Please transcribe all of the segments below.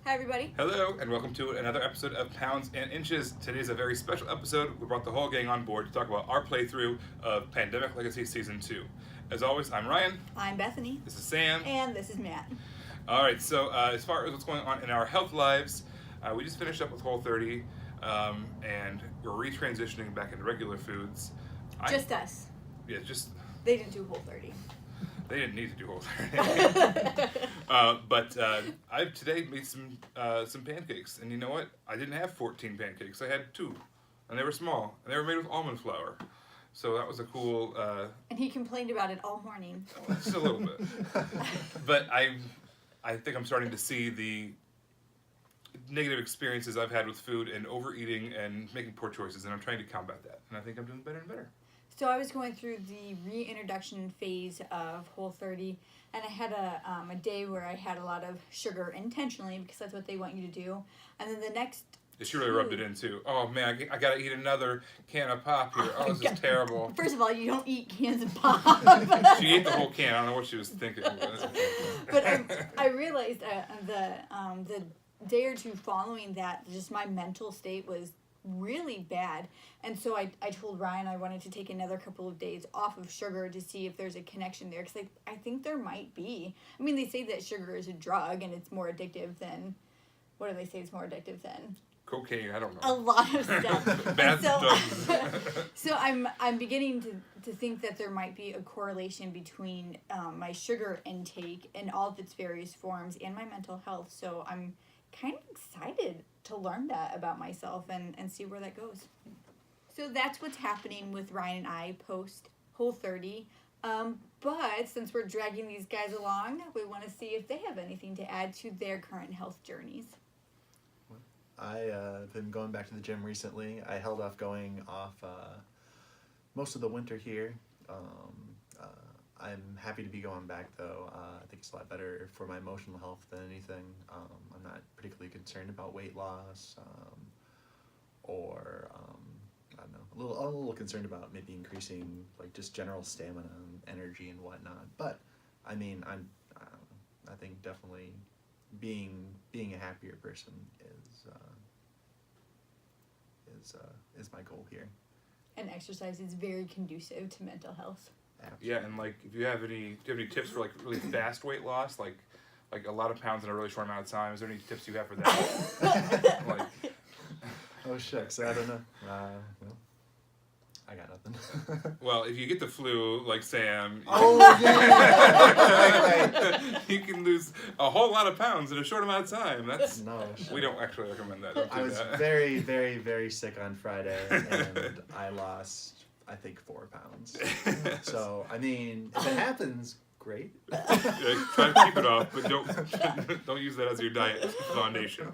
Hi, everybody. Hello, and welcome to another episode of Pounds and Inches. Today's a very special episode. We brought the whole gang on board to talk about our playthrough of Pandemic Legacy Season 2. As always, I'm Ryan. I'm Bethany. This is Sam. And this is Matt. Alright, so as far as what's going on in our health lives, we just finished up with Whole30, and we're retransitioning back into regular foods. Just us. Yeah, just... They didn't do Whole30. They didn't need to do Whole30. But I today made some pancakes, and you know what? I didn't have 14 pancakes. I had 2, and they were small, and they were made with almond flour. So that was a cool... and he complained about it all morning. Just a little bit. But I think I'm starting to see the negative experiences I've had with food and overeating and making poor choices, and I'm trying to combat that. And I think I'm doing better and better. So I was going through the reintroduction phase of Whole30, and I had a day where I had a lot of sugar intentionally because that's what they want you to do. And then the next... She really rubbed it in too. Oh man, I gotta eat another can of pop here. Oh, this is terrible. First of all, you don't eat cans of pop. She ate the whole can. I don't know what she was thinking. But I realized the day or two following that, just my mental state was really bad. And so I told Ryan I wanted to take another couple of days off of sugar to see if there's a connection there. Because I think there might be. I mean, they say that sugar is a drug and it's more addictive than... What do they say it's more addictive than? Cocaine, I don't know. A lot of stuff. Bad drugs. So I'm beginning to think that there might be a correlation between my sugar intake in all of its various forms and my mental health. So I'm kind of excited to learn that about myself and see where that goes. So that's what's happening with Ryan and I post Whole30. But since we're dragging these guys along, we want to see if they have anything to add to their current health journeys. I've been going back to the gym recently. I held off going off most of the winter here. I'm happy to be going back though. I think it's a lot better for my emotional health than anything. I'm not particularly concerned about weight loss or I don't know, a little concerned about maybe increasing like just general stamina and energy and whatnot. But I mean, I think definitely being a happier person is my goal here. And exercise is very conducive to mental health. Absolutely. Yeah, and like, do you have any tips for like really fast weight loss, like a lot of pounds in a really short amount of time? Is there any tips you have for that? Like, oh shucks, I don't know. Well, I got nothing. well, if you get the flu, like Sam, you can lose a whole lot of pounds in a short amount of time. That's we don't actually recommend that. I was very, very, very sick on Friday, and I lost, I think, 4 pounds. So, I mean, if it happens, great. Yeah, try to keep it off, but don't use that as your diet foundation.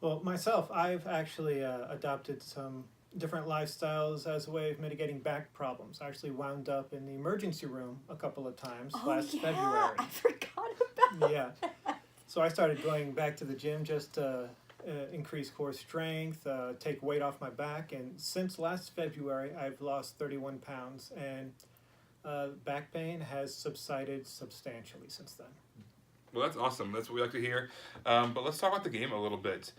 Well, myself, I've actually adopted some different lifestyles as a way of mitigating back problems. I actually wound up in the emergency room a couple of times last February. I forgot about Yeah. So I started going back to the gym just to increase core strength, take weight off my back, and since last February, I've lost 31 pounds, and back pain has subsided substantially since then. Well, that's awesome. That's what we like to hear. But let's talk about the game a little bit.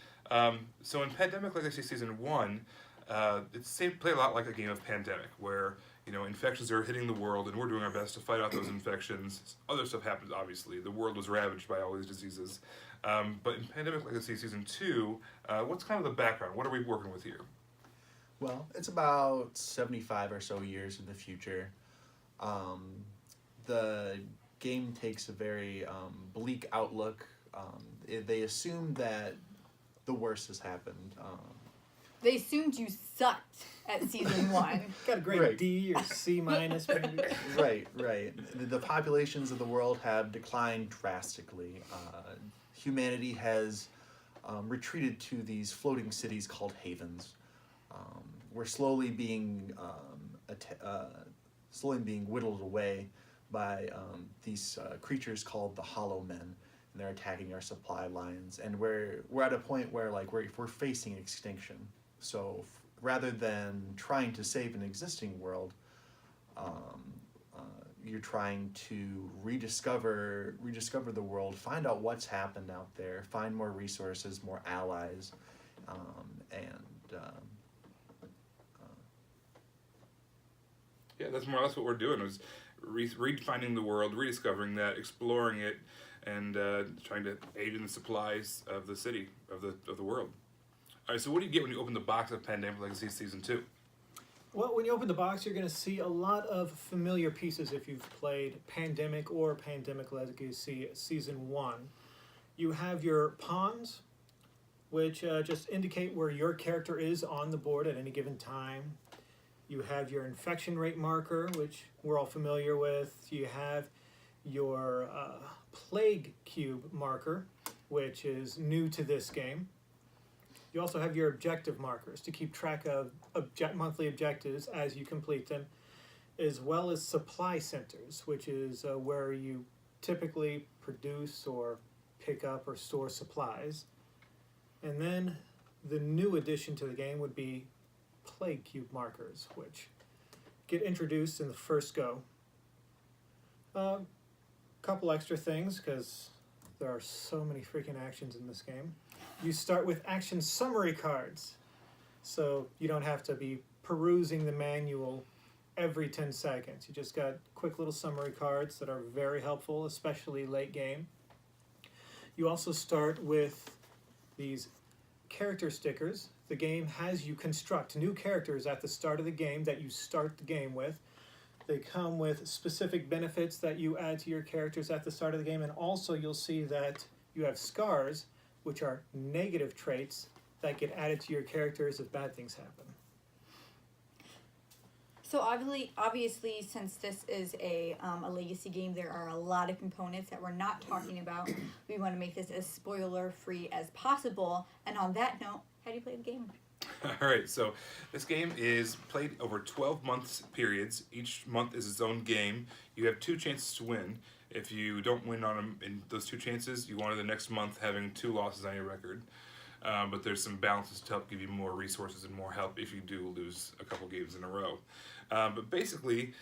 So in Pandemic Legacy Season 1, play a lot like a game of Pandemic, where infections are hitting the world, and we're doing our best to fight out those infections. Other stuff happens, obviously. The world was ravaged by all these diseases. But in Pandemic Legacy Season 2, what's kind of the background? What are we working with here? Well, it's about 75 or so years in the future. The game takes a very bleak outlook. They assume that the worst has happened. They assumed you sucked at season 1. Got a great Right. D or C minus, maybe. Right. The populations of the world have declined drastically. Humanity has retreated to these floating cities called havens. We're slowly being whittled away by these creatures called the Hollow Men, and they're attacking our supply lines. And we're at a point where like we're facing extinction. So rather than trying to save an existing world, you're trying to rediscover the world, find out what's happened out there, find more resources, more allies, and Yeah, that's more or less what we're doing, is redefining the world, rediscovering that, exploring it, and trying to aid in the supplies of the city, of the world. All right, so what do you get when you open the box of Pandemic Legacy Season 2? Well, when you open the box, you're going to see a lot of familiar pieces if you've played Pandemic or Pandemic Legacy Season 1. You have your pawns, which just indicate where your character is on the board at any given time. You have your infection rate marker, which we're all familiar with. You have your plague cube marker, which is new to this game. You also have your objective markers to keep track of monthly objectives as you complete them, as well as supply centers, which is where you typically produce or pick up or store supplies. And then the new addition to the game would be plague cube markers, which get introduced in the first go. Couple extra things, because there are so many freaking actions in this game. You start with action summary cards, so you don't have to be perusing the manual every 10 seconds. You just got quick little summary cards that are very helpful, especially late game. You also start with these character stickers. The game has you construct new characters at the start of the game that you start the game with. They come with specific benefits that you add to your characters at the start of the game, and also you'll see that you have scars, which are negative traits that get added to your characters if bad things happen. So obviously, since this is a legacy game, there are a lot of components that we're not talking about. We want to make this as spoiler-free as possible. And on that note, how do you play the game? All right, so this game is played over 12 months periods. Each month is its own game. You have 2 chances to win. If you don't win on them in those 2 chances, you go on to the next month having 2 losses on your record. But there's some balances to help give you more resources and more help if you do lose a couple games in a row. But basically,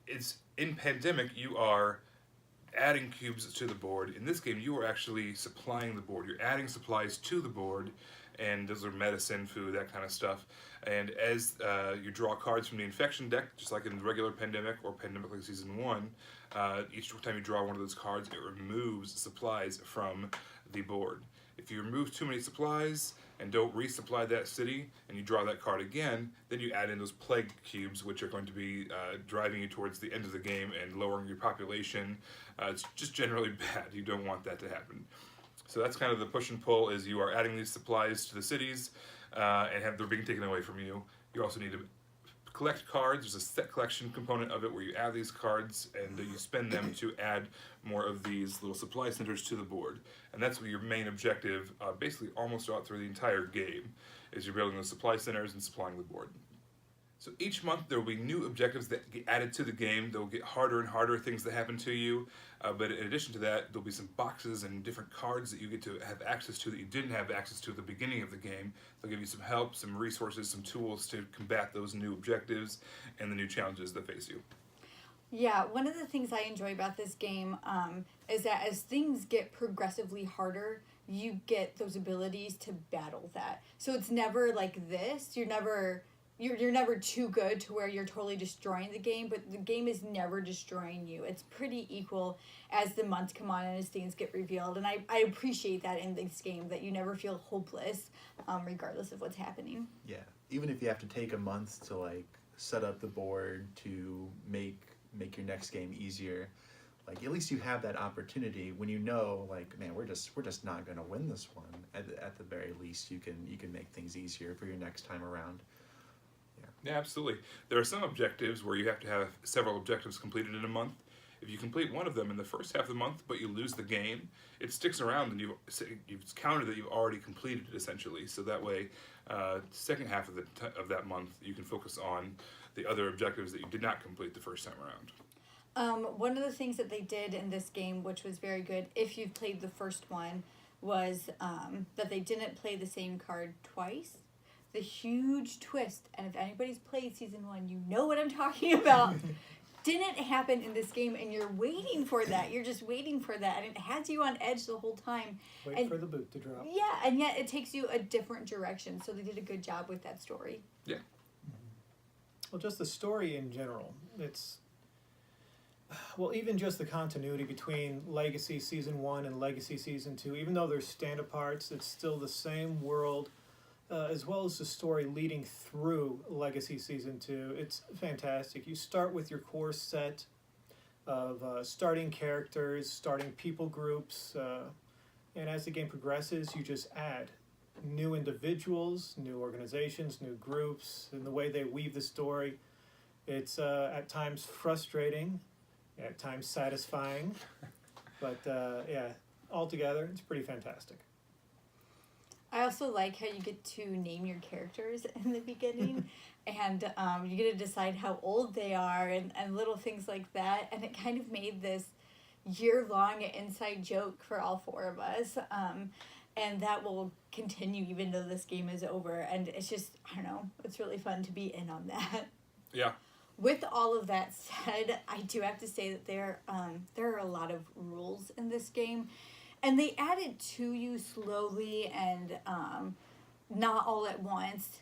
it's in Pandemic, you are adding cubes to the board. In this game, you are actually supplying the board. You're adding supplies to the board, and those are medicine, food, that kind of stuff. And as you draw cards from the infection deck, just like in regular Pandemic or Pandemic like Season 1, each time you draw one of those cards, it removes supplies from the board. If you remove too many supplies and don't resupply that city, and you draw that card again, then you add in those plague cubes, which are going to be driving you towards the end of the game and lowering your population. It's just generally bad. You don't want that to happen. So that's kind of the push and pull, is you are adding these supplies to the cities and they're being taken away from you. You also need to collect cards. There's a set collection component of it where you add these cards and you spend them to add more of these little supply centers to the board. And that's what your main objective, basically almost out through the entire game, is you're building those supply centers and supplying the board. So each month there will be new objectives that get added to the game. They'll get harder and harder things that happen to you. But in addition to that, there'll be some boxes and different cards that you get to have access to that you didn't have access to at the beginning of the game. They'll give you some help, some resources, some tools to combat those new objectives and the new challenges that face you. Yeah, one of the things I enjoy about this game is that as things get progressively harder, you get those abilities to battle that. So it's never like this. You're never too good to where you're totally destroying the game, but the game is never destroying you. It's pretty equal as the months come on and as things get revealed. And I appreciate that in this game, that you never feel hopeless, regardless of what's happening. yeah, even if you have to take a month to like set up the board to make your next game easier, like at least you have that opportunity when you know, like, man, we're just not gonna win this one. At the very least, you can make things easier for your next time around. Yeah, absolutely. There are some objectives where you have to have several objectives completed in a month. If you complete one of them in the first half of the month, but you lose the game, it sticks around and you've counted that you've already completed it, essentially. So that way, second half of that month, you can focus on the other objectives that you did not complete the first time around. One of the things that they did in this game, which was very good, if you've played the first one, was that they didn't play the same card twice. The huge twist, and if anybody's played Season 1, you know what I'm talking about. didn't happen in this game, and you're waiting for that. You're just waiting for that, and it has you on edge the whole time. Wait for the boot to drop. Yeah, and yet it takes you a different direction. So they did a good job with that story. Yeah. Well, just the story in general. It's well, even just the continuity between Legacy Season 1 and Legacy Season 2, even though they're stand-aparts, it's still the same world, as well as the story leading through Legacy Season 2. It's fantastic. You start with your core set of starting characters, starting people groups, and as the game progresses, you just add new individuals, new organizations, new groups, and the way they weave the story. It's at times frustrating, at times satisfying, but yeah, altogether, it's pretty fantastic. I also like how you get to name your characters in the beginning, and you get to decide how old they are, and little things like that, and it kind of made this year-long inside joke for all four of us, and that will continue even though this game is over, and it's just, I don't know, it's really fun to be in on that. Yeah. With all of that said, I do have to say that there are a lot of rules in this game, and they add it to you slowly and not all at once.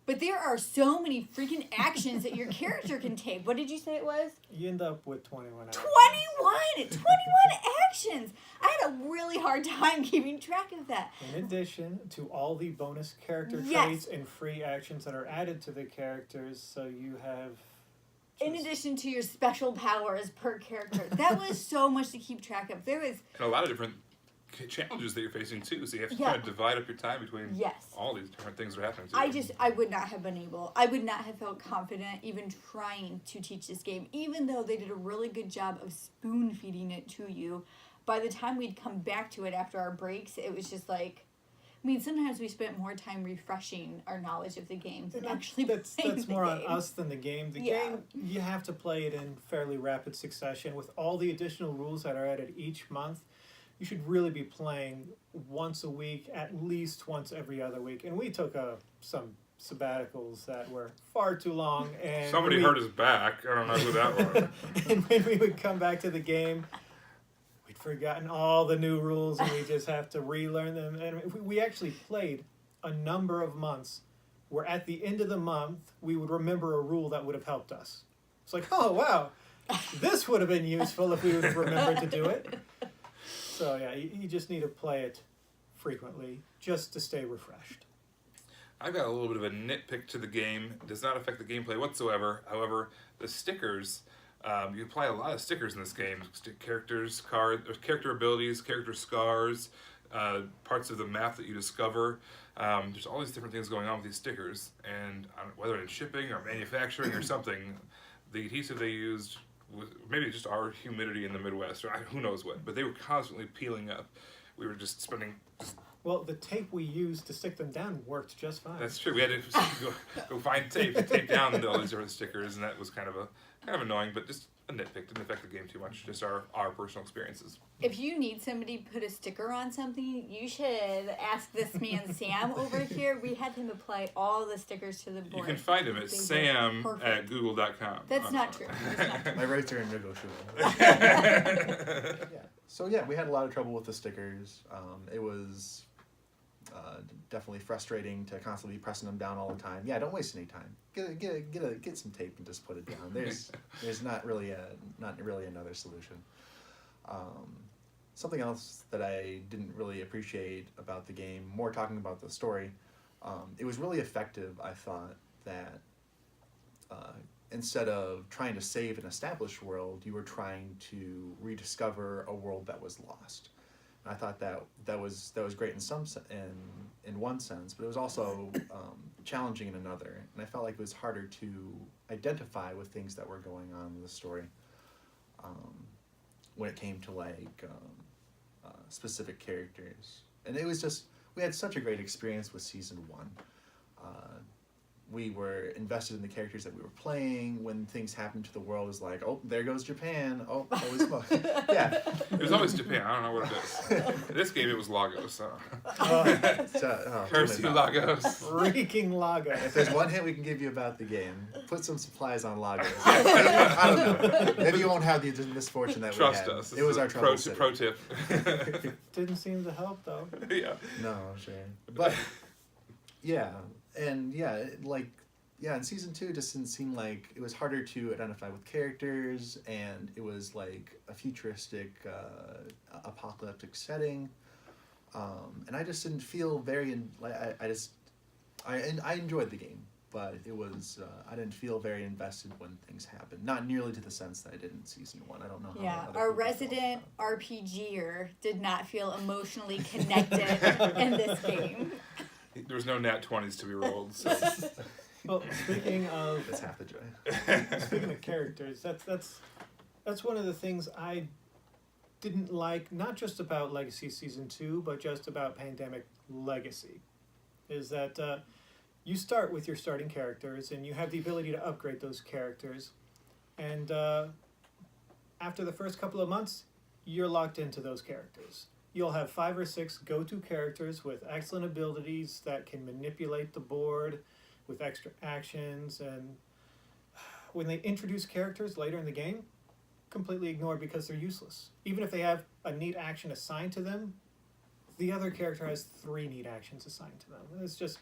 But there are so many freaking actions that your character can take. What did you say it was? You end up with 21 actions. 21 actions! I had a really hard time keeping track of that. In addition to all the bonus character Yes. traits and free actions that are added to the characters, so you have... In addition to your special powers per character. That was so much to keep track of. There was... And a lot of different challenges that you're facing too, so you have to Yeah. kind of divide up your time between Yes. all these different things that are happening to you. I would not have been able, I would not have felt confident even trying to teach this game, even though they did a really good job of spoon feeding it to you. By the time we'd come back to it after our breaks, it was just like, I mean, sometimes we spent more time refreshing our knowledge of the game than actually That's playing the more on game. us than the game. The Yeah. game, you have to play it in fairly rapid succession. With all the additional rules that are added each month, you should really be playing once a week, at least once every other week. And we took some sabbaticals that were far too long. And Somebody hurt his back. I don't know who that was. And when we would come back to the game, we'd forgotten all the new rules, and we just have to relearn them. And we actually played a number of months where at the end of the month, we would remember a rule that would have helped us. It's like, oh, wow, this would have been useful if we would have remembered to do it. So, yeah, you just need to play it frequently just to stay refreshed. I've got a little bit of a nitpick to the game. It does not affect the gameplay whatsoever. However, the stickers, you apply a lot of stickers in this game. Characters, character abilities, character scars, parts of the map that you discover. There's all these different things going on with these stickers. And whether it's shipping or manufacturing or something, the adhesive they used, maybe just our humidity in the Midwest, or who knows what, but they were constantly peeling up. We were just spending... Well, the tape we used to stick them down worked just fine. That's true. We had to go find tape to tape down all these different stickers, and that was kind of annoying, but just a nitpick. Didn't affect the game too much. Just our personal experiences. If you need somebody to put a sticker on something, you should ask this man Sam over here. We had him apply all the stickers to the board. You can find him at They were sam perfect. at google.com. That's not true. That's not true. My rights are in negotiable. Yeah. So yeah, we had a lot of trouble with the stickers. It was definitely frustrating to constantly be pressing them down all the time. Yeah, don't waste any time. Get some tape and just put it down. There's not really another solution. Something else that I didn't really appreciate about the game, more talking about the story, it was really effective. I thought that instead of trying to save an established world, you were trying to rediscover a world that was lost. And I thought that was great in one sense, but it was also challenging in another. And I felt like it was harder to identify with things that were going on in the story when it came to specific characters. And it was just, we had such a great experience with season 1. we were invested in the characters that we were playing. When things happened to the world, it was like, oh, there goes Japan. Oh, holy smoke. Yeah. It was always Japan. I don't know what it is. In this game, it was Lagos. So. Curse you, Lagos. Freaking Lagos. If there's one hint we can give you about the game, put some supplies on Lagos. I don't know. Maybe you won't have the misfortune that Trust we had. us. It was our trouble city. Pro tip. Didn't seem to help though. Yeah. No, sure. But yeah, and yeah, in season 2, it just didn't seem like it was harder to identify with characters, and it was like a futuristic, apocalyptic setting, and I just didn't feel very. I enjoyed the game, but it was I didn't feel very invested when things happened. Not nearly to the sense that I did in season 1. I don't know how. Yeah, other our people resident felt RPGer did not feel emotionally connected in this game. There was no nat 20s to be rolled. So. Well, speaking of that's half the joy. speaking of characters, that's one of the things I didn't like, not just about Legacy Season 2, but just about Pandemic Legacy, is that you start with your starting characters, and you have the ability to upgrade those characters, and after the first couple of months, you're locked into those characters. You'll have 5 or 6 go-to characters with excellent abilities that can manipulate the board with extra actions, and when they introduce characters later in the game, completely ignored because they're useless. Even if they have a neat action assigned to them, the other character has 3 neat actions assigned to them. It's just,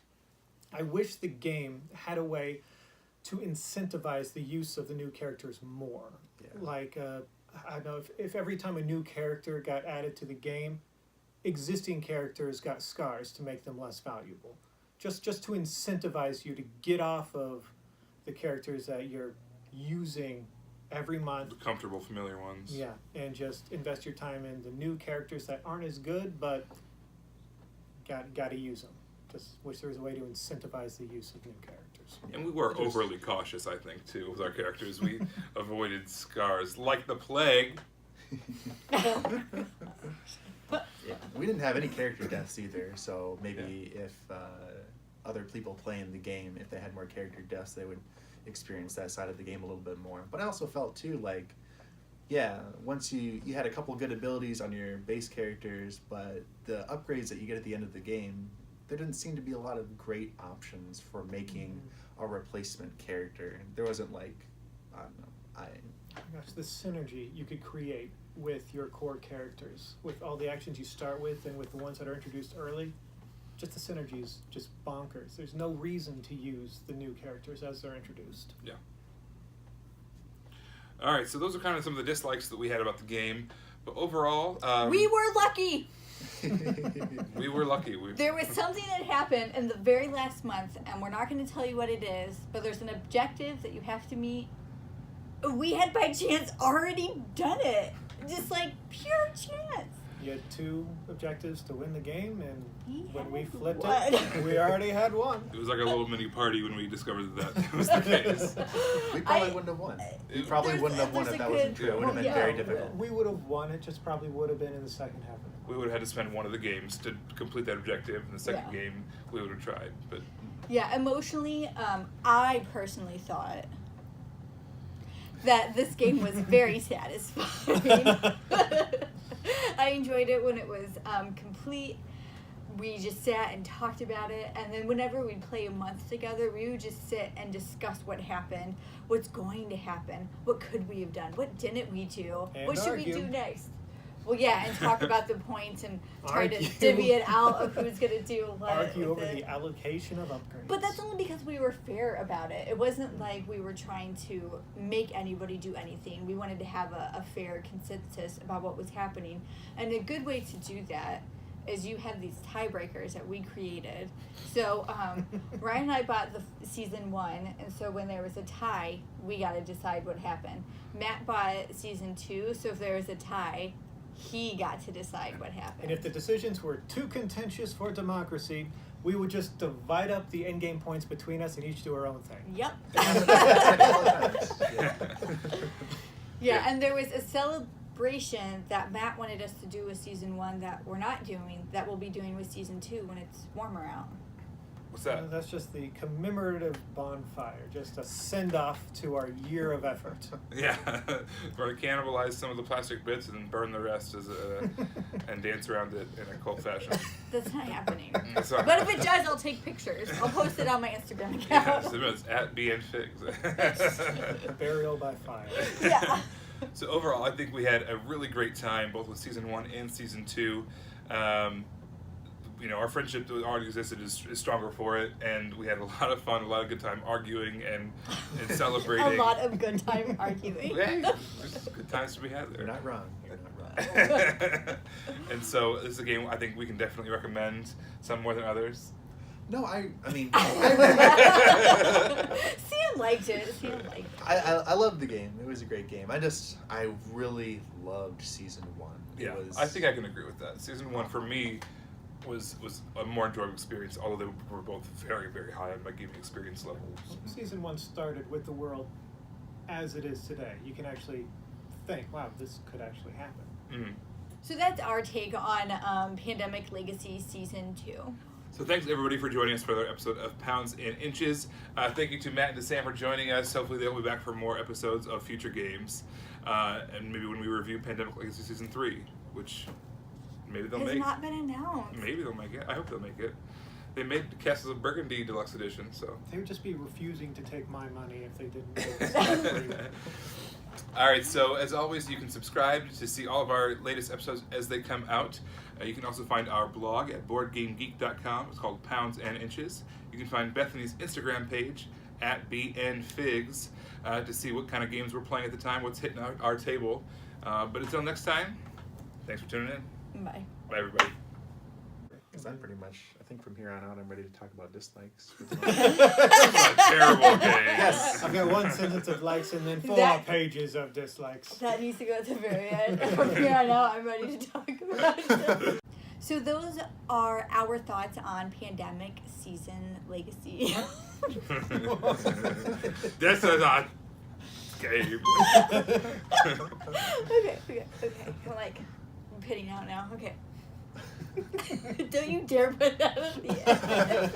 I wish the game had a way to incentivize the use of the new characters more. Yeah. Like, I know if every time a new character got added to the game, existing characters got scars to make them less valuable. Just to incentivize you to get off of the characters that you're using every month. The comfortable, familiar ones. Yeah, and just invest your time in the new characters that aren't as good, but got to use them. Just wish there was a way to incentivize the use of new characters. And we were overly cautious, I think, too, with our characters. We avoided scars like the plague. Yeah, we didn't have any character deaths either, so maybe if other people playing the game, if they had more character deaths, they would experience that side of the game a little bit more. But I also felt too like, yeah, once you had a couple good abilities on your base characters, but the upgrades that you get at the end of the game, there didn't seem to be a lot of great options for making a replacement character. There wasn't like, I don't know, Gosh, the synergy you could create with your core characters, with all the actions you start with and with the ones that are introduced early, just the synergy is just bonkers. There's no reason to use the new characters as they're introduced. Yeah. All right, so those are kind of some of the dislikes that we had about the game. But overall... we were lucky! We were lucky. There was something that happened in the very last month, and we're not going to tell you what it is, but there's an objective that you have to meet. We had by chance already done it. Just like pure chance. You had 2 objectives to win the game, and when we had flipped one. it, we already had one. It was like a little mini party when we discovered that was the case. we probably wouldn't have won. We probably wouldn't have won if that wasn't true. It would have been very difficult. We would have won. It just probably would have been in the second half of it. We would have had to spend one of the games to complete that objective. In the second game, we would have tried. But yeah, emotionally, I personally thought that this game was very satisfying. I enjoyed it when it was complete. We just sat and talked about it, and then whenever we'd play a month together, we would just sit and discuss what happened, what's going to happen, what could we have done, what didn't we do, and what should argue. we do next. Well, yeah, and talk about the points and try to Argue. divvy it out of who's going to do what. Argue with over it. the allocation of upgrades. But that's only because we were fair about it. It wasn't like we were trying to make anybody do anything. We wanted to have a fair consensus about what was happening. And a good way to do that is you have these tiebreakers that we created. So Ryan and I bought the season 1, and so when there was a tie, we got to decide what happened. Matt bought season 2, so if there was a tie, he got to decide what happened. And if the decisions were too contentious for democracy, we would just divide up the endgame points between us and each do our own thing. Yep. Yeah. Yeah, and there was a celebration that Matt wanted us to do with season 1 that we're not doing, that we'll be doing with season 2 when it's warmer out. What's that? That's just the commemorative bonfire, just a send-off to our year of effort. Yeah, we're gonna cannibalize some of the plastic bits and then burn the rest and dance around it in a cult fashion. That's not happening. That's not- But if it does, I'll take pictures. I'll post it on my Instagram account. Yes, it's at BNFigs. Burial by fire. Yeah. So overall, I think we had a really great time, both with season 1 and season 2. Our friendship that already existed is stronger for it, and we had a lot of fun, a lot of good time arguing and celebrating. A lot of good time arguing. Hey, just good times to be had there. You're not wrong. You're not wrong. And so this is a game I think we can definitely recommend, some more than others. No, I mean, Sam liked it. I loved the game. It was a great game. I really loved season 1. Yeah, It was, I think I can agree with that. Season 1 for me was a more enjoyable experience, although they were both very, very high on my gaming experience levels. Season 1 started with the world as it is today. You can actually think, wow, this could actually happen. Mm. So that's our take on Pandemic Legacy Season 2. So thanks everybody for joining us for another episode of Pounds and Inches. Thank you to Matt and to Sam for joining us. Hopefully they'll be back for more episodes of future games. And maybe when we review Pandemic Legacy Season 3, which maybe they'll Has make. not been announced. Maybe they'll make it. I hope they'll make it. They made Castles of Burgundy Deluxe Edition, so. They would just be refusing to take my money if they didn't make this. All right, so as always, you can subscribe to see all of our latest episodes as they come out. You can also find our blog at boardgamegeek.com. It's called Pounds and Inches. You can find Bethany's Instagram page at BNFigs to see what kind of games we're playing at the time, what's hitting our table. But until next time, thanks for tuning in. Bye. Bye, everybody. Because I'm pretty much, I think from here on out, I'm ready to talk about dislikes. Terrible game. Yes. I've got one sentence of likes and then 4 That- pages of dislikes. That needs to go at the very end. From here on out, I'm ready to talk about it. So those are our thoughts on Pandemic Season Legacy. This is a game. Okay. I'm pitting out now. Okay. Don't you dare put that at the end.